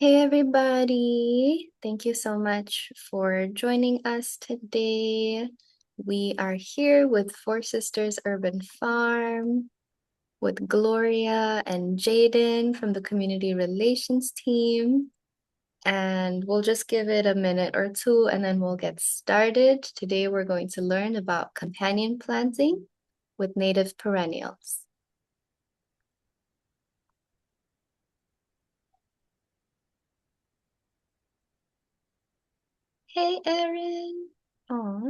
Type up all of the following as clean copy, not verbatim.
Hey everybody, thank you so much for joining us today. We are here with Four Sisters Urban Farm with Gloria and Jaden from the Community Relations team. And we'll just give it a minute or two and then we'll get started. Today we're going to learn about companion planting with native perennials. Hey Erin. Aw.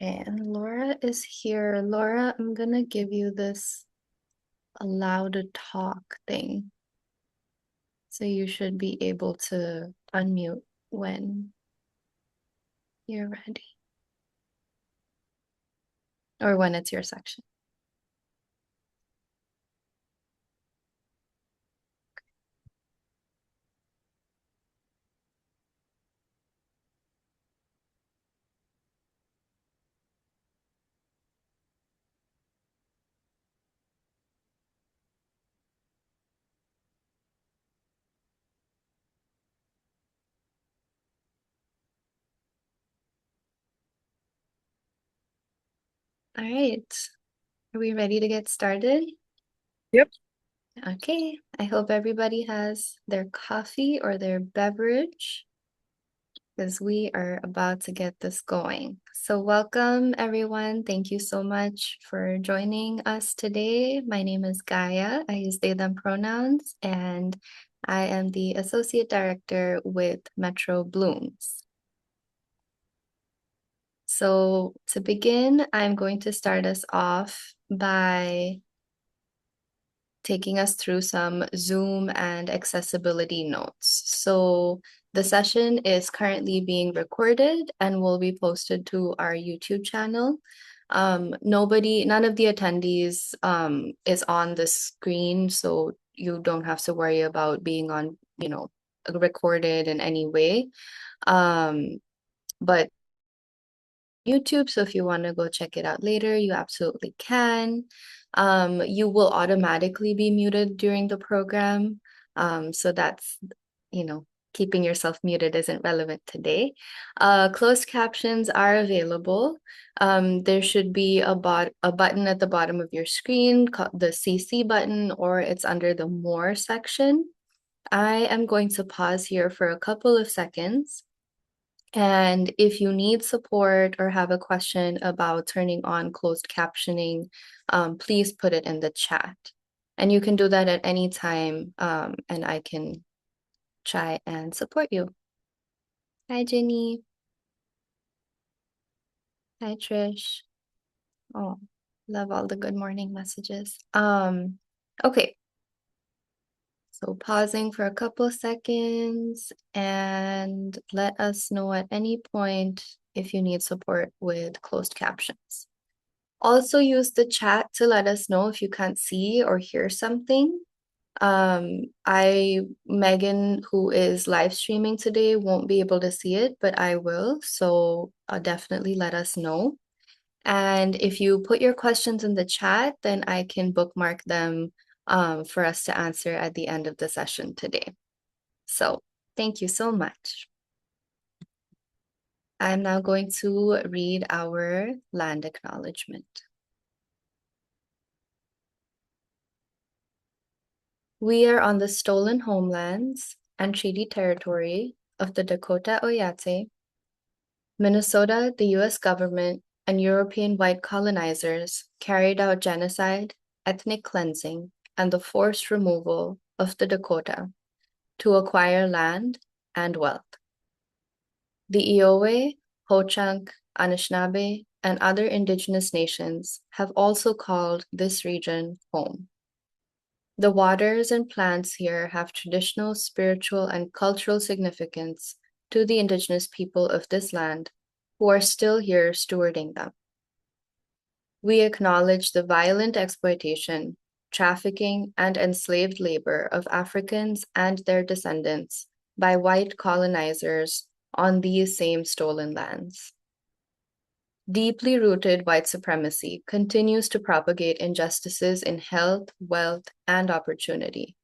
And Laura is here. Laura, I'm gonna give you this allow to talk thing. So you should be able to unmute when you're ready or when it's your section. All right. Are we ready to get started? Yep. Okay. I hope everybody has their coffee or their beverage, because we are about to get this going. So welcome everyone. Thank you so much for joining us today. My name is Gaia. I use they, them pronouns, and I am the Associate Director with Metro Blooms. So to begin, I'm going to start us off by taking us through some Zoom and accessibility notes. So the session is currently being recorded and will be posted to our YouTube channel. None of the attendees is on the screen, so you don't have to worry about being on, recorded in any way. But YouTube, so if you want to go check it out later, you absolutely can. You will automatically be muted during the program. So that's, keeping yourself muted isn't relevant today. Closed captions are available. There should be a button at the bottom of your screen called the CC button, or it's under the More section. I am going to pause here for a couple of seconds. And if you need support or have a question about turning on closed captioning, please put it in the chat. And you can do that at any time, and I can try and support you. Hi, Jenny. Hi, Trish. Oh, love all the good morning messages. Okay. So pausing for a couple seconds and let us know at any point if you need support with closed captions. Also use the chat to let us know if you can't see or hear something. Megan, who is live streaming today, won't be able to see it, but I will. So definitely let us know. And if you put your questions in the chat, then I can bookmark them for us to answer at the end of the session today. So thank you so much. I'm now going to read our land acknowledgement. We are on the stolen homelands and treaty territory of the Dakota Oyate, Minnesota. The U.S. government and European white colonizers carried out genocide, ethnic cleansing, and the forced removal of the Dakota to acquire land and wealth. The Iowa, Ho-Chunk, Anishinaabe, and other indigenous nations have also called this region home. The waters and plants here have traditional, spiritual, and cultural significance to the indigenous people of this land who are still here stewarding them. We acknowledge the violent exploitation, trafficking, and enslaved labor of Africans and their descendants by white colonizers on these same stolen lands. Deeply rooted white supremacy continues to propagate injustices in health, wealth, and opportunity.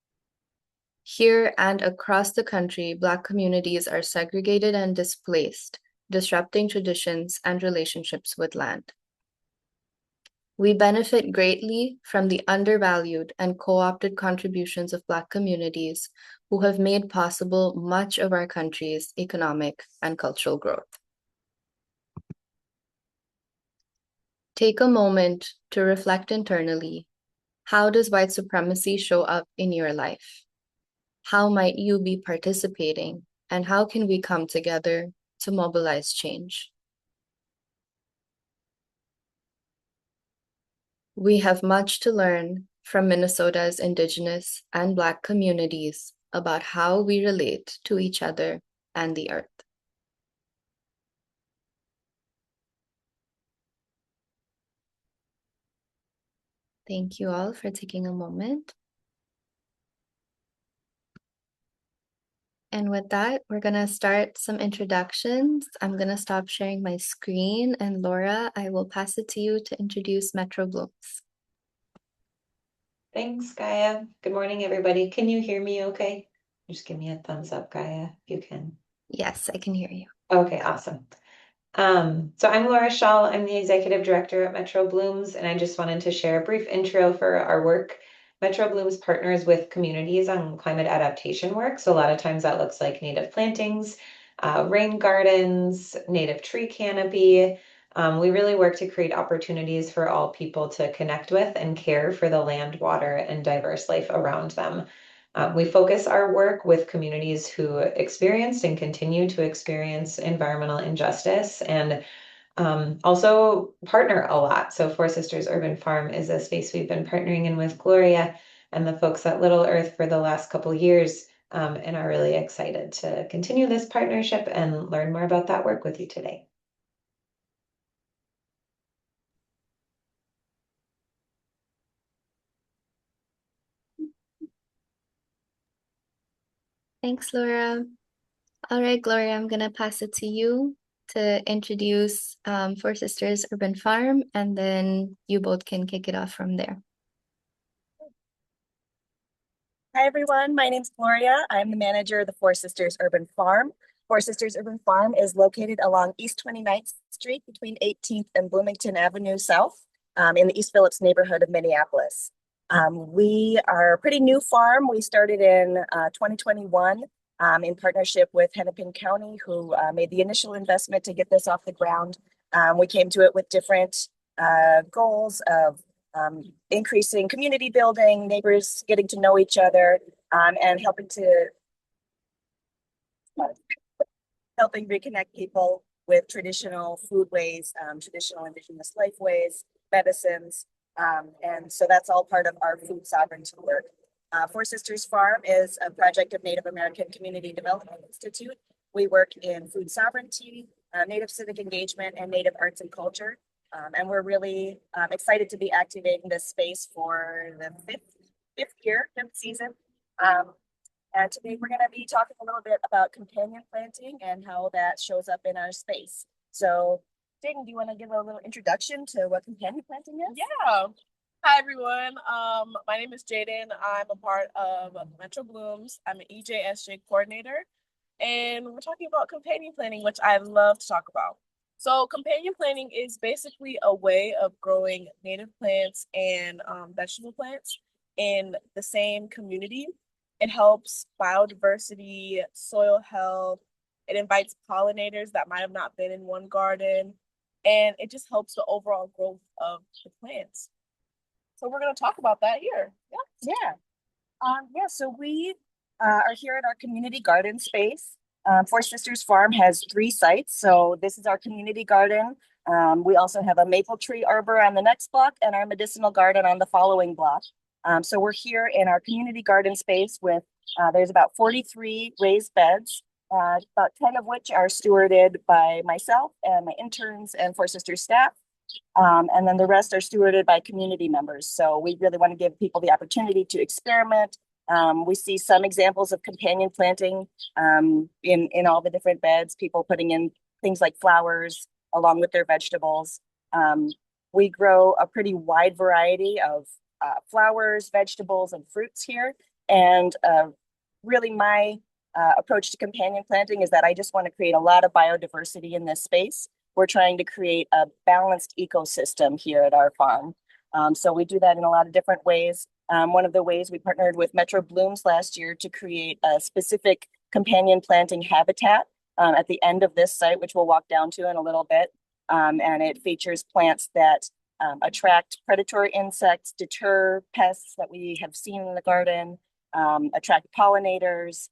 Here and across the country, Black communities are segregated and displaced, disrupting traditions and relationships with land. We benefit greatly from the undervalued and co-opted contributions of Black communities who have made possible much of our country's economic and cultural growth. Take a moment to reflect internally. How does white supremacy show up in your life? How might you be participating? And how can we come together to mobilize change? We have much to learn from Minnesota's Indigenous and Black communities about how we relate to each other and the earth. Thank you all for taking a moment. And with that, we're going to start some introductions. I'm going to stop sharing my screen. And Laura, I will pass it to you to introduce Metro Blooms. Thanks, Gaia. Good morning, everybody. Can you hear me okay? Just give me a thumbs up, Gaia, if you can. Yes, I can hear you. Okay, awesome. So I'm Laura Schall. I'm the executive director at Metro Blooms, and I just wanted to share a brief intro for our work. Metro Blooms partners with communities on climate adaptation work. So a lot of times that looks like native plantings, rain gardens, native tree canopy. We really work to create opportunities for all people to connect with and care for the land, water, and diverse life around them. We focus our work with communities who experienced and continue to experience environmental injustice and also partner a lot. So Four Sisters Urban Farm is a space we've been partnering in with Gloria and the folks at Little Earth for the last couple years, and are really excited to continue this partnership and learn more about that work with you today. Thanks, Laura. All right, Gloria, I'm going to pass it to you to introduce Four Sisters Urban Farm, and then you both can kick it off from there. Hi, everyone. My name's Gloria. I'm the manager of the Four Sisters Urban Farm. Four Sisters Urban Farm is located along East 29th Street between 18th and Bloomington Avenue South in the East Phillips neighborhood of Minneapolis. We are a pretty new farm. We started in 2021 in partnership with Hennepin County, who made the initial investment to get this off the ground. We came to it with different goals of increasing community building, neighbors getting to know each other, and helping reconnect people with traditional foodways, traditional indigenous lifeways, medicines. And so that's all part of our food sovereignty work. Four Sisters Farm is a project of Native American Community Development Institute. We work in food sovereignty, Native civic engagement, and Native arts and culture. And we're really excited to be activating this space for the fifth season. And today we're going to be talking a little bit about companion planting and how that shows up in our space. So, Jaden, do you want to give a little introduction to what companion planting is? Yeah. Hi, everyone. My name is Jaden. I'm a part of Metro Blooms. I'm an EJSJ coordinator. And we're talking about companion planting, which I love to talk about. So companion planting is basically a way of growing native plants and vegetable plants in the same community. It helps biodiversity, soil health. It invites pollinators that might have not been in one garden. And it just helps the overall growth of the plants. So we're going to talk about that here. So we are here at our community garden space. Four Sisters Farm has 3 sites. So this is our community garden. We also have a maple tree arbor on the next block and our medicinal garden on the following block. So we're here in our community garden space with, there's about 43 raised beds, about 10 of which are stewarded by myself and my interns and Four Sisters staff. And then the rest are stewarded by community members. So we really want to give people the opportunity to experiment. We see some examples of companion planting in all the different beds, people putting in things like flowers, along with their vegetables. We grow a pretty wide variety of flowers, vegetables, and fruits here. And really my approach to companion planting is that I just want to create a lot of biodiversity in this space. We're trying to create a balanced ecosystem here at our farm. So we do that in a lot of different ways. One of the ways we partnered with Metro Blooms last year to create a specific companion planting habitat at the end of this site, which we'll walk down to in a little bit. And it features plants that attract predatory insects, deter pests that we have seen in the garden, attract pollinators,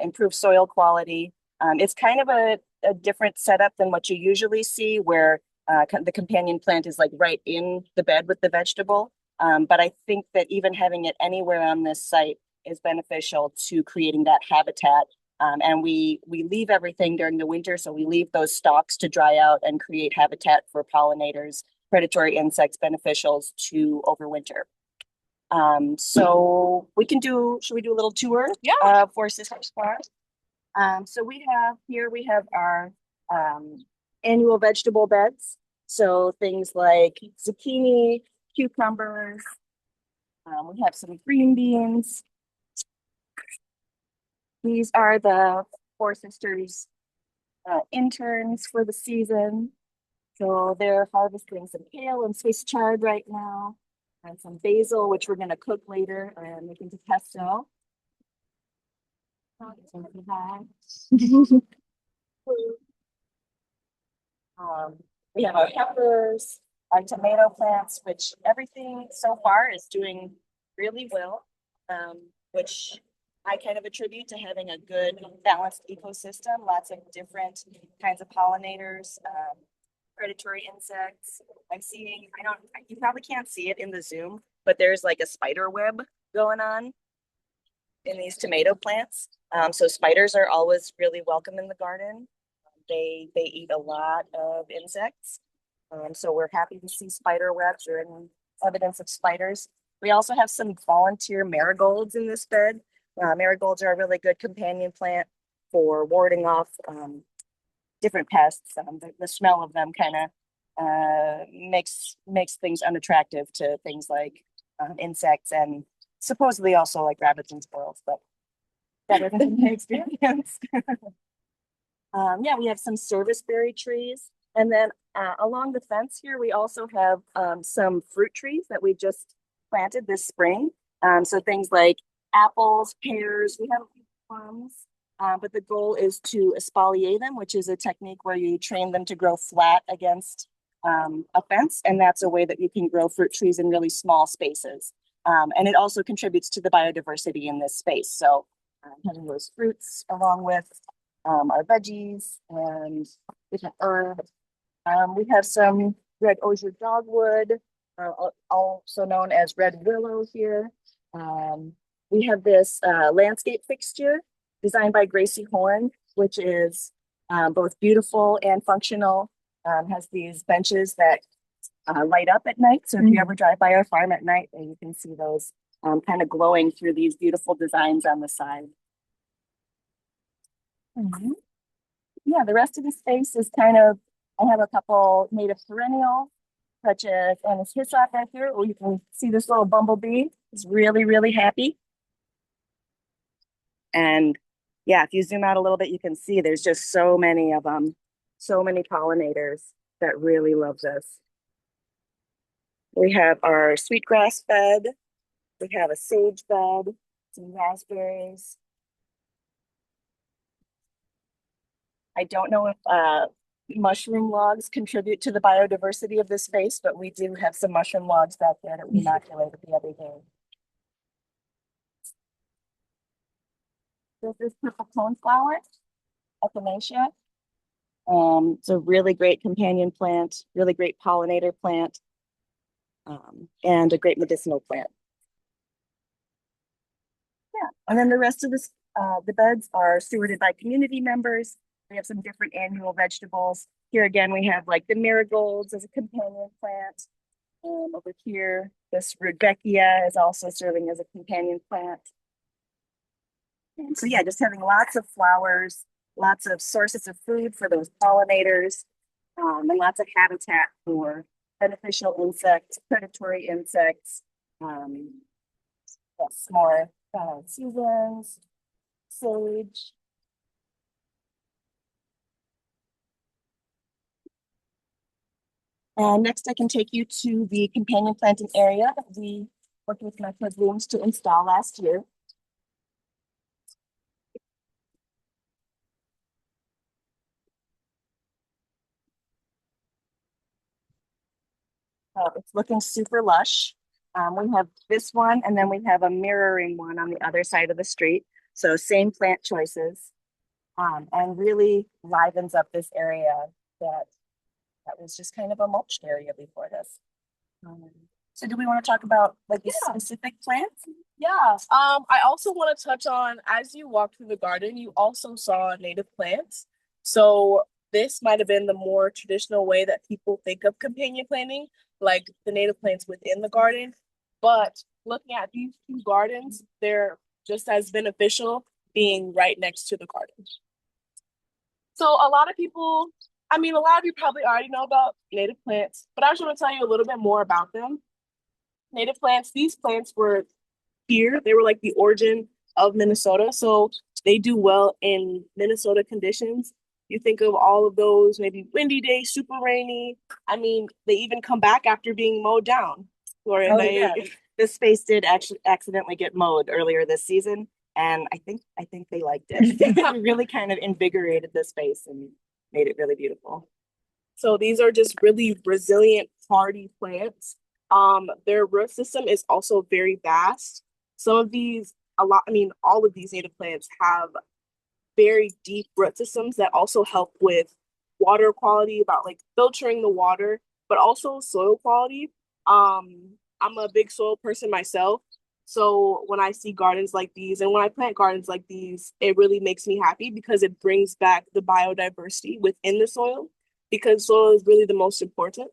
improve soil quality. It's kind of a different setup than what you usually see, where the companion plant is like right in the bed with the vegetable. But I think that even having it anywhere on this site is beneficial to creating that habitat. And we leave everything during the winter, so we leave those stalks to dry out and create habitat for pollinators, predatory insects, beneficials to overwinter. So should we do a little tour? Yeah. Of Four Sisters Farm? So we have our annual vegetable beds. So things like zucchini, cucumbers. We have some green beans. These are the Four Sisters interns for the season. So they're harvesting some kale and Swiss chard right now, and some basil, which we're going to cook later and make into pesto. We have our peppers, our tomato plants, which everything so far is doing really well, which I kind of attribute to having a good balanced ecosystem, lots of different kinds of pollinators, predatory insects. You probably can't see it in the Zoom, but there's like a spider web going on in these tomato plants. So spiders are always really welcome in the garden. They eat a lot of insects. So we're happy to see spider webs or any evidence of spiders. We also have some volunteer marigolds in this bed. Marigolds are a really good companion plant for warding off different pests. The smell of them kind of makes things unattractive to things like insects and supposedly also like rabbits and squirrels, but that isn't my experience. Yeah, we have some serviceberry trees. And then along the fence here, we also have some fruit trees that we just planted this spring. So things like apples, pears, we have a few plums, but the goal is to espalier them, which is a technique where you train them to grow flat against a fence. And that's a way that you can grow fruit trees in really small spaces. And it also contributes to the biodiversity in this space. So having those fruits along with our veggies and different herbs. We have some red osier dogwood, also known as red willow here. We have this landscape fixture designed by Gracie Horn, which is both beautiful and functional. Has these benches that light up at night. So if you ever drive by our farm at night, you can see those kind of glowing through these beautiful designs on the side. Yeah, the rest of the space is kind of, I have a couple native perennial, such as Anna's hyssop right here. Oh, you can see this little bumblebee is really, really happy. And yeah, if you zoom out a little bit, you can see there's just so many of them, so many pollinators that really love this. We have our sweetgrass bed. We have a sage bed, some raspberries. I don't know if mushroom logs contribute to the biodiversity of this space, but we do have some mushroom logs back there that we inoculated the other day. This is purple coneflower, echinacea. It's a really great companion plant, really great pollinator plant, and a great medicinal plant. Yeah, and then the rest of this, the beds are stewarded by community members. We have some different annual vegetables. Here again, we have like the marigolds as a companion plant. Over here, this rudbeckia is also serving as a companion plant. And so yeah, just having lots of flowers, lots of sources of food for those pollinators. and lots of habitat for beneficial insects, predatory insects, yes, more seasons, sage. And next I can take you to the companion planting area that we worked with Metro Blooms to install last year. It's looking super lush. We have this one, and then we have a mirroring one on the other side of the street. So same plant choices, and really livens up this area that was just kind of a mulched area before this. So do we want to talk about like the specific plants? Yeah. I also want to touch on, as you walked through the garden, you also saw native plants. So this might have been the more traditional way that people think of companion planting, like the native plants within the garden. But looking at these two gardens, they're just as beneficial being right next to the garden. So a lot of people, I mean, a lot of you probably already know about native plants, but I just want to tell you a little bit more about them. Native plants, these plants were here. They were like the origin of Minnesota. So they do well in Minnesota conditions. You think of all of those, maybe windy days, super rainy. I mean, they even come back after being mowed down. Gloria, oh yeah, this space did actually accidentally get mowed earlier this season, and I think they liked it. It really kind of invigorated the space and made it really beautiful. So these are just really resilient, hardy plants. Their root system is also very vast. Some of these, I mean, all of these native plants have very deep root systems that also help with water quality, about like filtering the water, but also soil quality. I'm a big soil person myself. So when I see gardens like these and when I plant gardens like these, it really makes me happy because it brings back the biodiversity within the soil because soil is really the most important.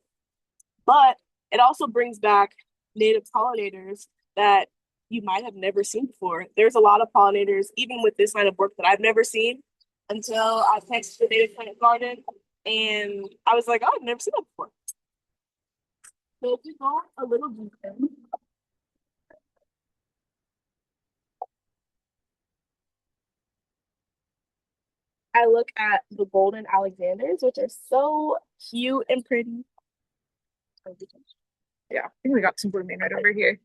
But it also brings back native pollinators that you might have never seen before. There's a lot of pollinators, even with this line of work, that I've never seen until I planted the native plant garden. And I was like, oh, I've never seen that before. So if we go a little deeper, I look at the golden Alexanders, which are so cute and pretty. Yeah, I think we got some blooming right over here.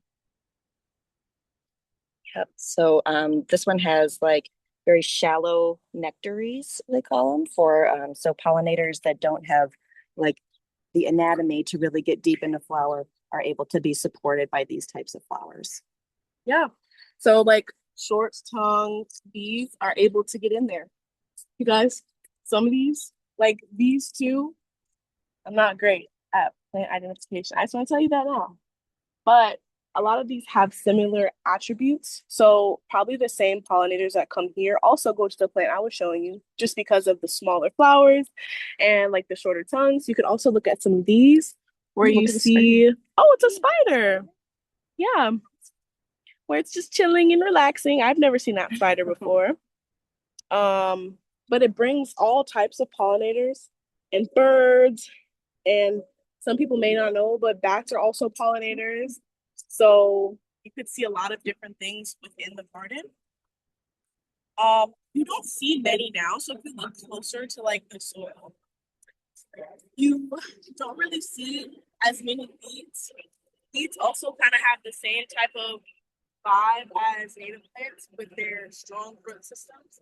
Yep. So this one has like very shallow nectaries, they call them, for so pollinators that don't have like the anatomy to really get deep in the flower are able to be supported by these types of flowers. Yeah. So like short tongued bees are able to get in there. You guys, some of these, like these two, I'm not great at plant identification. I just want to tell you that now. But a lot of these have similar attributes. So probably the same pollinators that come here also go to the plant I was showing you just because of the smaller flowers and like the shorter tongues. You could also look at some of these where you see, oh, it's a spider. Yeah, where it's just chilling and relaxing. I've never seen that spider before. But it brings all types of pollinators and birds, and some people may not know, but bats are also pollinators. So you could see a lot of different things within the garden. You don't see many now, so if you look closer to like the soil, you don't really see as many weeds. Weeds also kind of have the same type of vibe as native plants with their strong root systems.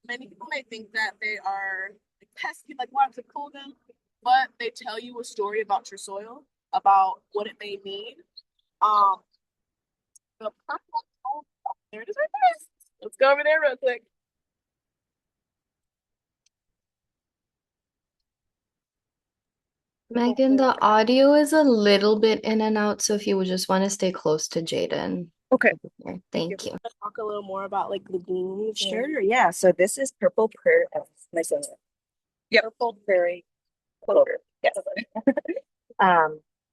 Many people may think that they are pesky, like want to pull them, but they tell you a story about your soil, about what it may mean. Um, the purple, oh, there it is right there. Let's go over there real quick. Megan, the audio is a little bit in and out, so if you would just want to stay close to Jaden. Okay. Thank you. Talk a little more about like lagoons. Sure, yeah. So this is purple prairie. Oh, my son. Yeah, purple prairie clover. Yes.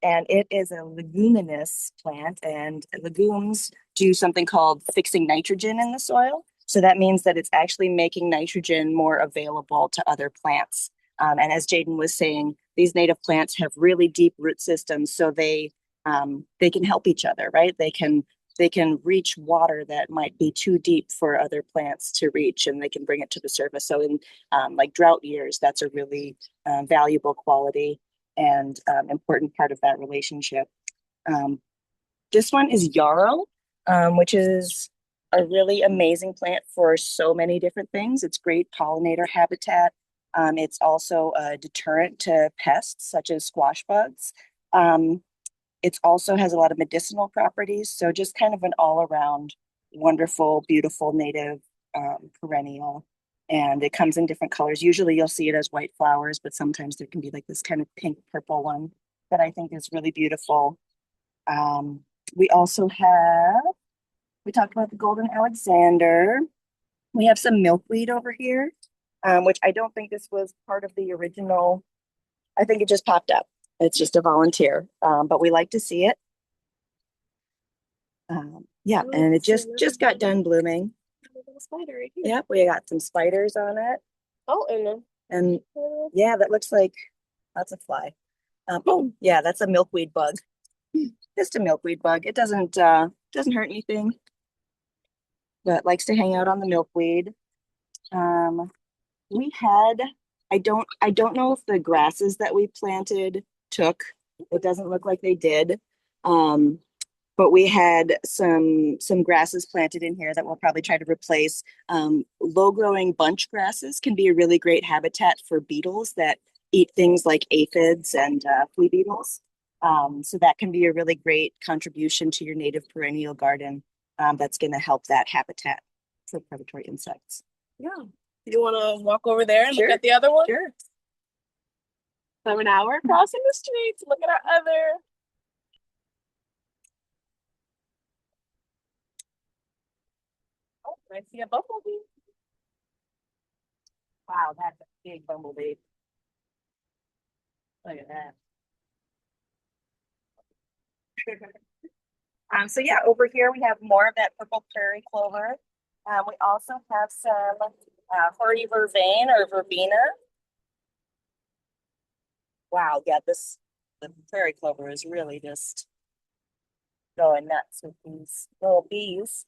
And it is a leguminous plant, and legumes do something called fixing nitrogen in the soil. So that means that it's actually making nitrogen more available to other plants. And as Jaden was saying, these native plants have really deep root systems, so they can help each other, right? They can reach water that might be too deep for other plants to reach, and they can bring it to the surface. So in like drought years, that's a really valuable quality and important part of that relationship. This one is yarrow, which is a really amazing plant for so many different things. It's great pollinator habitat. It's also a deterrent to pests such as squash bugs. It also has a lot of medicinal properties. So just kind of an all-around wonderful, beautiful native perennial. And it comes in different colors. Usually you'll see it as white flowers, but sometimes there can be like this kind of pink purple one that I think is really beautiful. We also have, we talked about the golden Alexander. We have some milkweed over here, which I don't think this was part of the original. I think it just popped up. It's just a volunteer, but we like to see it. Yeah, and it just got done blooming. Spider right here. Yep, we got some spiders on it. Oh, and yeah, that looks like that's a fly. Oh, yeah, that's a milkweed bug. Just a milkweed bug. It doesn't hurt anything, but likes to hang out on the milkweed. We had, I don't know if the grasses that we planted took. It doesn't look like they did. But we had some grasses planted in here that we'll probably try to replace. Low growing bunch grasses can be a really great habitat for beetles that eat things like aphids and flea beetles. So that can be a really great contribution to your native perennial garden. That's going to help that habitat for predatory insects. yeah. You want to walk over there and Sure. look at the other one? Sure. So now we're crossing the street to look at our other. Oh, I see a bumblebee. Wow, that's a big bumblebee. Look at that. So yeah, over here we have more of that purple prairie clover. We also have some hardy vervain or verbena. Wow, yeah, the prairie clover is really just going nuts with these little bees.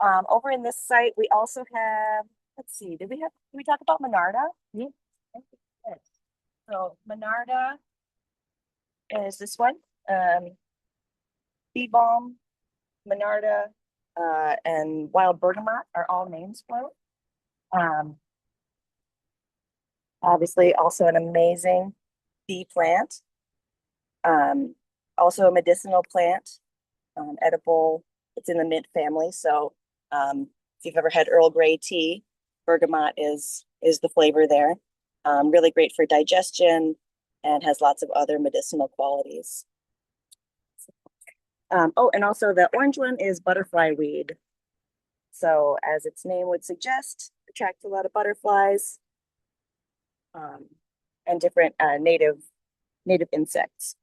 Over in this site, we also have, let's see, did we talk about Monarda? Yeah. So Monarda is this one. Bee balm, Monarda, and wild bergamot are all names for it. Obviously, also an amazing bee plant. Also a medicinal plant, edible. It's in the mint family. So if you've ever had Earl Grey tea, bergamot is the flavor there. Really great for digestion and has lots of other medicinal qualities. Oh, and also the orange one is butterfly weed. So as its name would suggest, attracts a lot of butterflies and different native insects.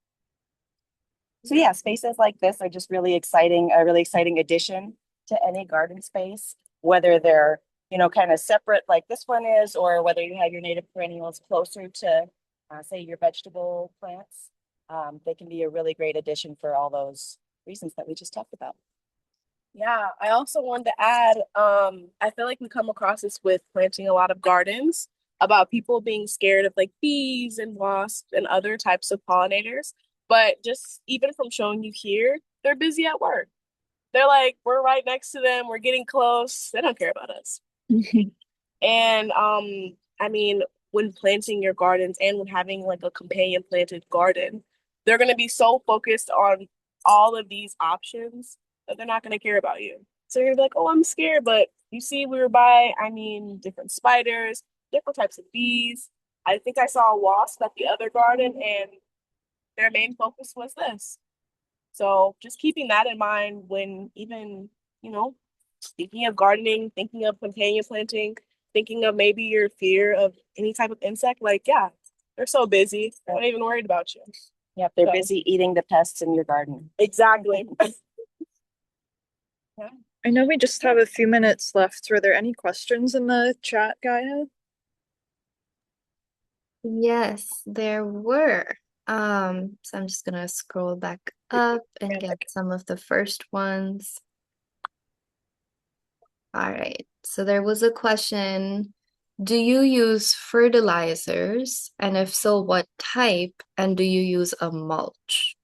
So yeah, spaces like this are just really exciting, a really exciting addition to any garden space, whether they're, you know, kind of separate like this one is, or whether you have your native perennials closer to, say, your vegetable plants. They can be a really great addition for all those reasons that we just talked about. Yeah, I also wanted to add, I feel like we come across this with planting a lot of gardens about people being scared of like bees and wasps and other types of pollinators. But just even from showing you here, they're busy at work. They're like, we're right next to them, we're getting close. They don't care about us. And I mean, when planting your gardens and when having like a companion planted garden, they're gonna be so focused on all of these options that they're not gonna care about you. So you're like, oh, I'm scared, but you see, we were by, I mean, different spiders, different types of bees. I think I saw a wasp at the other garden, and their main focus was this. So just keeping that in mind when even, you know, thinking of gardening, thinking of companion planting, thinking of maybe your fear of any type of insect, like, yeah, they're so busy. They're not even worried about you. Yep, they're busy eating the pests in your garden. Exactly. Yeah. I know we just have a few minutes left. Were there any questions in the chat, Gaia? Yes, there were. So I'm just gonna scroll back up and get some of the first ones. All right. So there was a question, do you use fertilizers? And if so, what type? And do you use a mulch?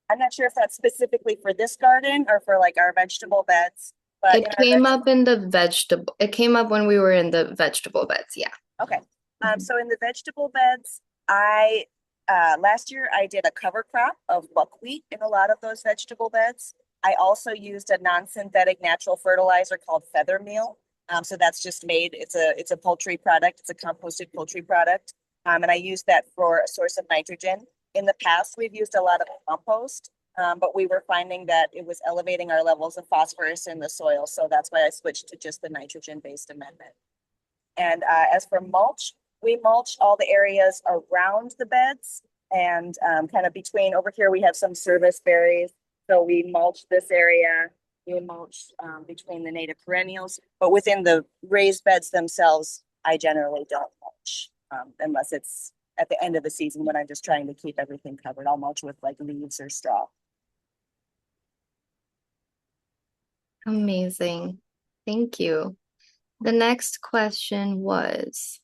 I'm not sure if that's specifically for this garden or for like our vegetable beds, but in It our came vegetable, up in the vegetable. It came up when we were in the vegetable beds. Yeah. okay. Mhm. So in the vegetable beds, last year I did a cover crop of buckwheat in a lot of those vegetable beds. I also used a non-synthetic natural fertilizer called feather meal. So that's just made, it's a poultry product, it's a composted poultry product. And I used that for a source of nitrogen. In the past, we've used a lot of compost, but we were finding that it was elevating our levels of phosphorus in the soil. So that's why I switched to just the nitrogen-based amendment. And as for mulch, we mulch all the areas around the beds and kind of between over here, we have some service berries. So we mulch this area, we mulch between the native perennials, but within the raised beds themselves, I generally don't mulch unless it's at the end of the season when I'm just trying to keep everything covered. I'll mulch with like leaves or straw. Amazing. Thank you. The next question was,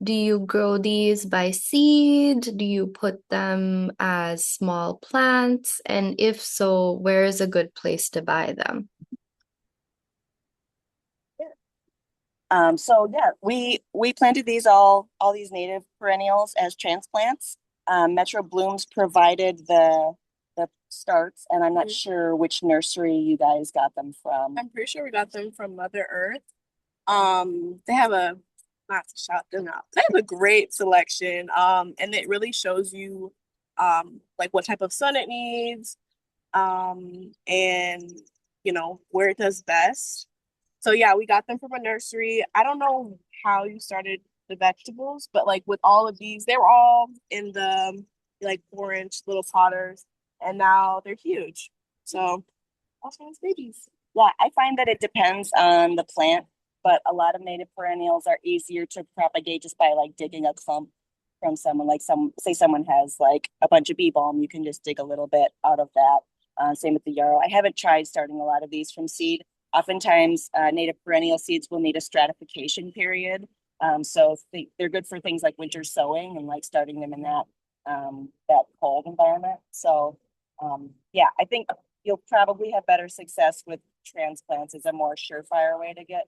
do you grow these by seed? Do you put them as small plants? And if so, where is a good place to buy them? So yeah, we planted all these native perennials as transplants. Metro Blooms provided the starts, and I'm not sure which nursery you guys got them from. I'm pretty sure we got them from Mother Earth. They have a not to shout them out. They have a great selection. And it really shows you like what type of sun it needs, and where it does best. So yeah, we got them from a nursery. I don't know how you started the vegetables, but like with all of these, they were all in the like 4-inch little potters, and now they're huge. So also has babies. Yeah, I find that it depends on the plant, but a lot of native perennials are easier to propagate just by like digging a clump from someone. Like say someone has like a bunch of bee balm, you can just dig a little bit out of that. Same with the yarrow. I haven't tried starting a lot of these from seed. Oftentimes, native perennial seeds will need a stratification period. So they're good for things like winter sowing and like starting them in that cold environment. So yeah, I think you'll probably have better success with transplants as a more surefire way to get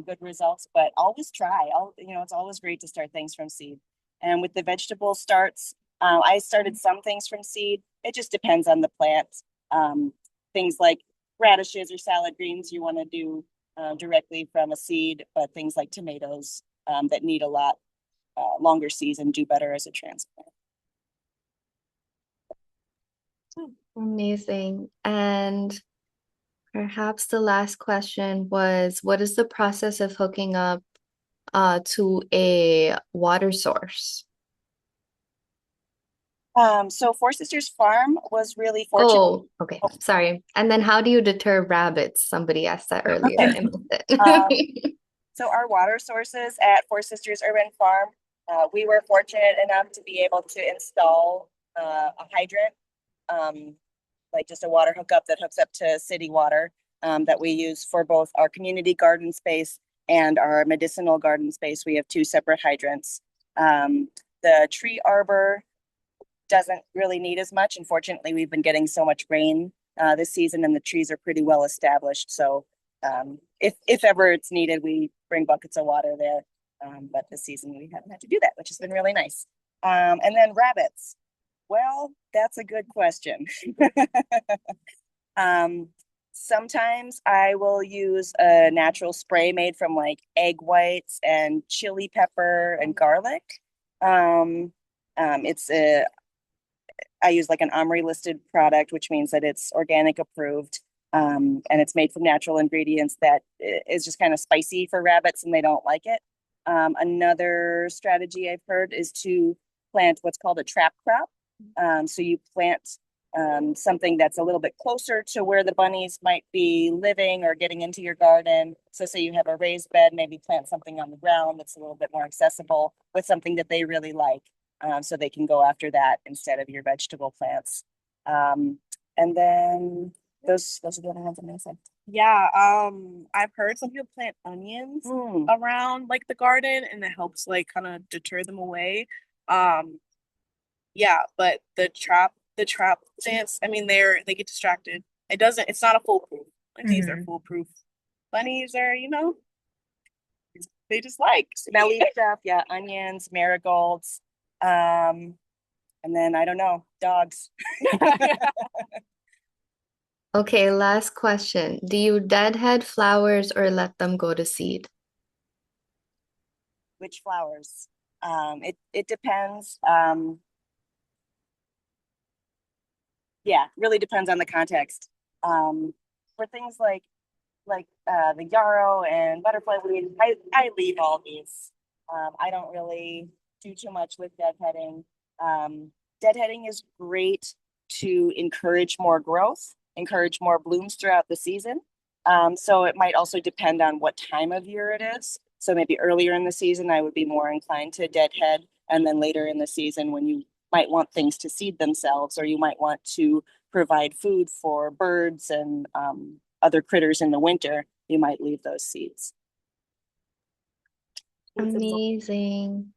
good results, but always try. It's always great to start things from seed. And with the vegetable starts, I started some things from seed. It just depends on the plant. Things like radishes or salad greens you want to do directly from a seed, but things like tomatoes that need a lot longer season do better as a transplant. Amazing. And perhaps the last question was, what is the process of hooking up to a water source? So Four Sisters Farm was really fortunate. Oh, okay. Sorry. And then how do you deter rabbits? Somebody asked that earlier. Okay. I missed Um, it. So our water sources at Four Sisters Urban Farm, we were fortunate enough to be able to install a hydrant, like just a water hookup that hooks up to city water that we use for both our community garden space and our medicinal garden space. We have two separate hydrants. The tree arbor doesn't really need as much. Unfortunately, we've been getting so much rain this season, and the trees are pretty well established. So if ever it's needed, we bring buckets of water there. But this season we haven't had to do that, which has been really nice. And then rabbits. Well, that's a good question. Sometimes I will use a natural spray made from like egg whites and chili pepper and garlic. Um, it's a I use like an OMRI listed product, which means that it's organic approved. And it's made from natural ingredients that is just kind of spicy for rabbits and they don't like it. Another strategy I've heard is to plant what's called a trap crop. So you plant something that's a little bit closer to where the bunnies might be living or getting into your garden. So say you have a raised bed, maybe plant something on the ground that's a little bit more accessible with something that they really like. So they can go after that instead of your vegetable plants. And then those are the other ones I'm gonna say. Yeah, I've heard some people plant onions around like the garden and it helps like kind of deter them away. Yeah, but the trap plants, I mean they get distracted. It's not a foolproof. Like these are foolproof. Bunnies are, they just like Smelly stuff, yeah, onions, marigolds, and then I don't know, dogs. Okay, last question. Do you deadhead flowers or let them go to seed? Which flowers? It depends. Yeah, really depends on the context. For things like the yarrow and butterfly weed, I leave all these. I don't really do too much with deadheading. Deadheading is great to encourage more growth, encourage more blooms throughout the season. So it might also depend on what time of year it is. So maybe earlier in the season, I would be more inclined to deadhead, and then later in the season, when you might want things to seed themselves, or you might want to provide food for birds and other critters in the winter, you might leave those seeds. Amazing.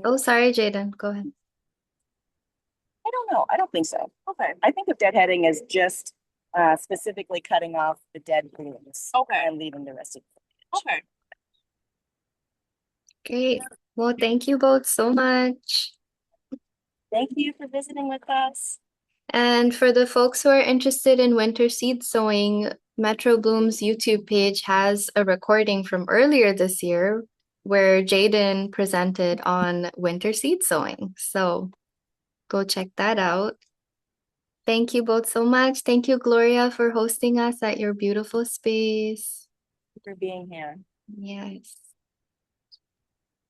Oh, sorry, Jaden. Go ahead. I don't know. I don't think so. okay. I think of deadheading as just specifically cutting off the dead blooms. Okay. And leaving the rest of it. Okay. Great. Well, thank you both so much. Thank you for visiting with us. And for the folks who are interested in winter seed sowing, Metro Bloom's YouTube page has a recording from earlier this year where Jaden presented on winter seed sowing. So go check that out. Thank you both so much. Thank you, Gloria, for hosting us at your beautiful space. For being here. Yes.